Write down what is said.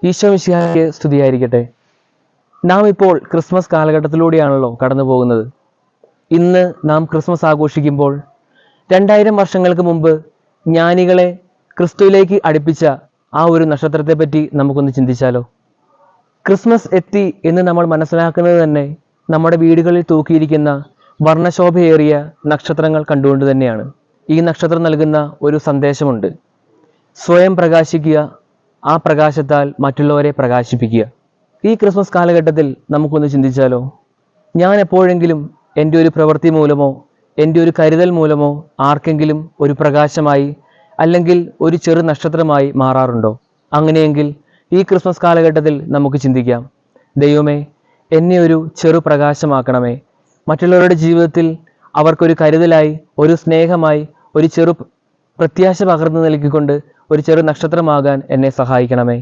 ഈശോ മിശിഹായ്ക്ക് സ്തുതിയായിരിക്കട്ടെ. നാം ഇപ്പോൾ ക്രിസ്മസ് കാലഘട്ടത്തിലൂടെയാണല്ലോ കടന്നു പോകുന്നത്. ഇന്ന് നാം ക്രിസ്മസ് ആഘോഷിക്കുമ്പോൾ 2000 വർഷങ്ങൾക്ക് മുമ്പ് ജ്ഞാനികളെ ക്രിസ്തുവിലേക്ക് അടുപ്പിച്ച ആ ഒരു നക്ഷത്രത്തെ പറ്റി നമുക്കൊന്ന് ചിന്തിച്ചാലോ. ക്രിസ്മസ് എത്തി എന്ന് നമ്മൾ മനസ്സിലാക്കുന്നത് തന്നെ നമ്മുടെ വീടുകളിൽ തൂക്കിയിരിക്കുന്ന വർണ്ണശോഭയേറിയ നക്ഷത്രങ്ങൾ കണ്ടുകൊണ്ട് തന്നെയാണ്. ഈ നക്ഷത്രം നൽകുന്ന ഒരു സന്ദേശമുണ്ട്: സ്വയം പ്രകാശിക്കുക, ആ പ്രകാശത്താൽ മറ്റുള്ളവരെ പ്രകാശിപ്പിക്കുക. ഈ ക്രിസ്മസ് കാലഘട്ടത്തിൽ നമുക്കൊന്ന് ചിന്തിച്ചാലോ. ഞാൻ എപ്പോഴെങ്കിലും എൻ്റെ ഒരു പ്രവൃത്തി മൂലമോ എൻ്റെ ഒരു കരുതൽ മൂലമോ ആർക്കെങ്കിലും ഒരു പ്രകാശമായി അല്ലെങ്കിൽ ഒരു ചെറു നക്ഷത്രമായി മാറാറുണ്ടോ? അങ്ങനെയെങ്കിൽ ഈ ക്രിസ്മസ് കാലഘട്ടത്തിൽ നമുക്ക് ചിന്തിക്കാം: ദൈവമേ, എന്നെ ഒരു ചെറു പ്രകാശമാക്കണമേ. മറ്റുള്ളവരുടെ ജീവിതത്തിൽ അവർക്കൊരു കരുതലായി, ഒരു സ്നേഹമായി, ഒരു ചെറു പ്രത്യാശ പകർന്നു നൽകിക്കൊണ്ട് ഒരു ചെറു നക്ഷത്രമാകാൻ എന്നെ സഹായിക്കണമേ.